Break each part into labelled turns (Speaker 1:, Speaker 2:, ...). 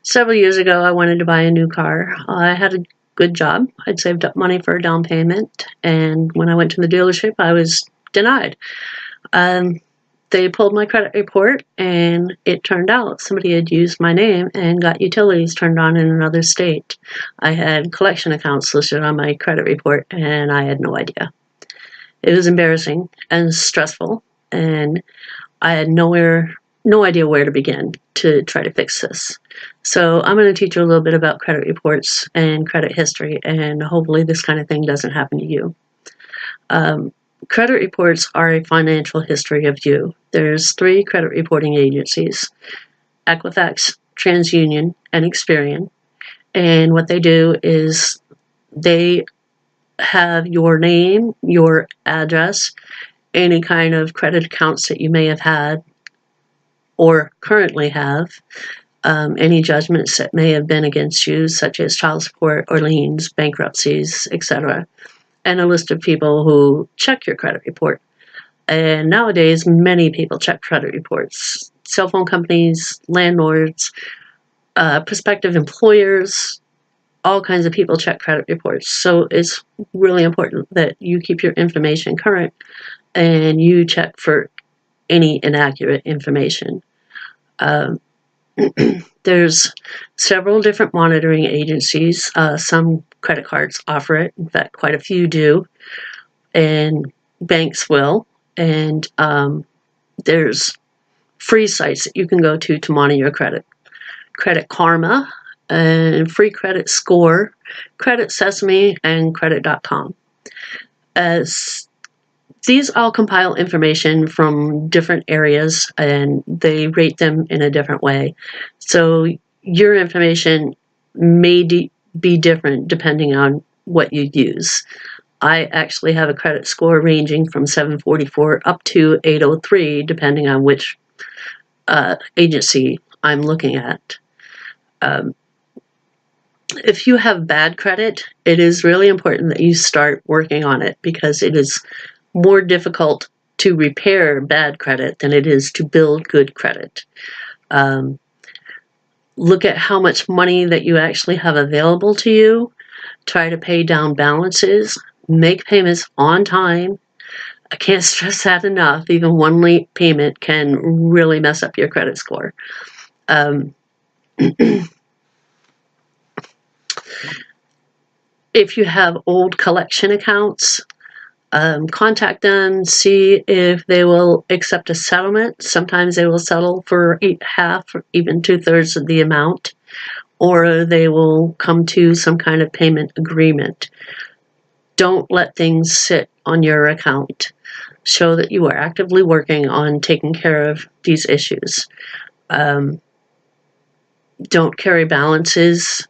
Speaker 1: Several years ago, I wanted to buy a new car. I had a good job. I'd saved up money for a down payment, and when I went to the dealership, I was denied. Um, they pulled my credit report, and it turned out somebody had used my name and got utilities turned on in another state. I had collection accounts listed on my credit report, and I had no idea. It was embarrassing and stressful, and I had no idea where to begin to try to fix this. So I'm going to teach you a little bit about credit reports and credit history, and hopefully this kind of thing doesn't happen to you. Credit reports are a financial history of you. There's 3 credit reporting agencies: Equifax, TransUnion, and Experian. And what they do is they have your name, your address, any kind of credit accounts that you may have had or currently have, any judgments that may have been against you, such as child support or liens, bankruptcies, etc., and a list of people who check your credit report. And nowadays, many people check credit reports. Cell phone companies, landlords, prospective employers, all kinds of people check credit reports. So it's really important that you keep your information current and you check for any inaccurate information. There's several different monitoring agencies. Some credit cards offer it. In fact, quite a few do, and banks will. And there's free sites that you can go to monitor your credit. Credit Karma, and Free Credit Score, Credit Sesame, and Credit.com. As these all compile information from different areas, and they rate them in a different way. So your information may be different depending on what you use. I actually have a credit score ranging from 744 up to 803, depending on which agency I'm looking at. If you have bad credit, it is really important that you start working on it, because it is more difficult to repair bad credit than it is to build good credit. Look at how much money that you actually have available to you. Try to pay down balances. Make payments on time. I can't stress that enough. Even one late payment can really mess up your credit score. If you have old collection accounts, contact them, see if they will accept a settlement. Sometimes they will settle for half or even 2/3 of the amount, or they will come to some kind of payment agreement. Don't let things sit on your account. Show that you are actively working on taking care of these issues. Don't carry balances,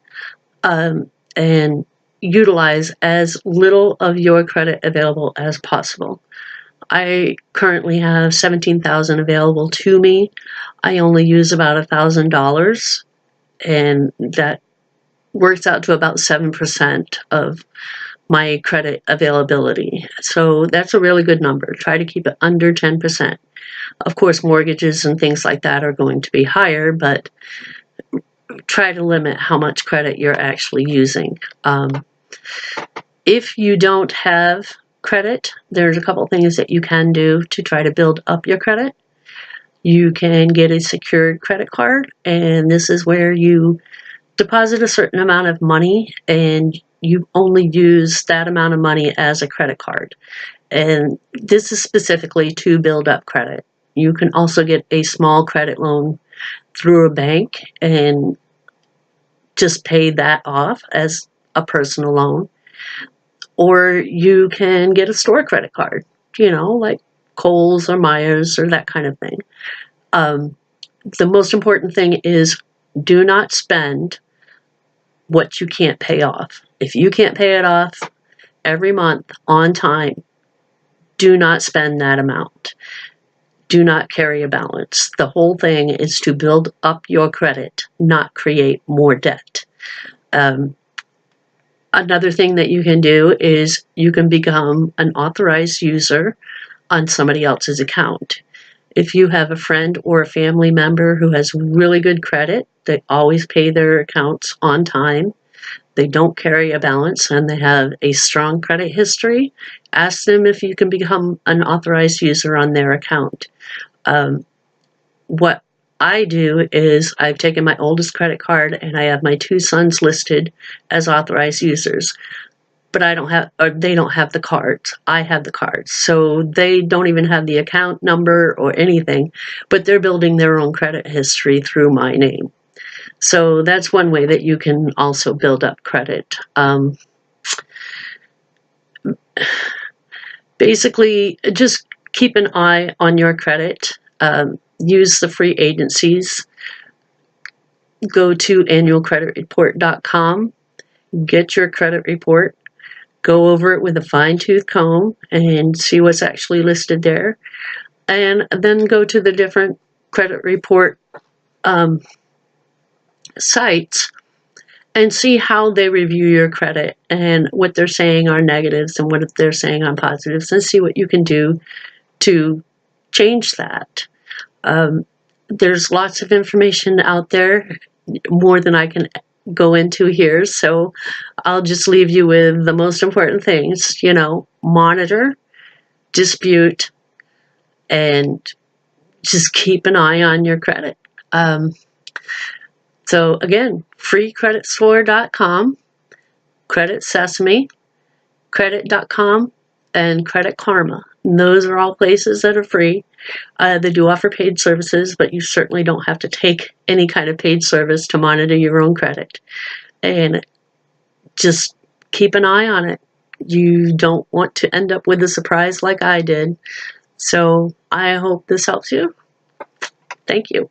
Speaker 1: and utilize as little of your credit available as possible. I currently have $17,000 available to me. I only use about $1,000, and that works out to about 7% of my credit availability. So that's a really good number. Try to keep it under 10%. Of course, mortgages and things like that are going to be higher, but try to limit how much credit you're actually using. If you don't have credit, there's a couple things that you can do to try to build up your credit. You can get a secured credit card, and this is where you deposit a certain amount of money and you only use that amount of money as a credit card. And this is specifically to build up credit. You can also get a small credit loan through a bank and just pay that off as a personal loan. Or you can get a store credit card, like Kohl's or Myers or that kind of thing. The most important thing is do not spend what you can't pay off. If you can't pay it off every month on time, do not spend that amount. Do not carry a balance. The whole thing is to build up your credit, not create more debt. Another thing that you can do is you can become an authorized user on somebody else's account. If you have a friend or a family member who has really good credit, they always pay their accounts on time, they don't carry a balance, and they have a strong credit history, ask them if you can become an authorized user on their account. What I do is I've taken my oldest credit card and I have my 2 sons listed as authorized users. But I don't have, or they don't have the cards. I have the cards. So they don't even have the account number or anything, but they're building their own credit history through my name. So that's one way that you can also build up credit. Basically, just keep an eye on your credit. Use the free agencies. Go to annualcreditreport.com, get your credit report, go over it with a fine-tooth comb and see what's actually listed there, and then go to the different credit report sites and see how they review your credit and what they're saying are negatives and what they're saying are positives, and see what you can do to change that. There's lots of information out there, more than I can go into here, so I'll just leave you with the most important things. Monitor, dispute, and just keep an eye on your credit. So again, freecreditscore.com, Credit Sesame, Credit.com, and Credit Karma. And those are all places that are free. They do offer paid services, but you certainly don't have to take any kind of paid service to monitor your own credit. And just keep an eye on it. You don't want to end up with a surprise like I did. So I hope this helps you. Thank you.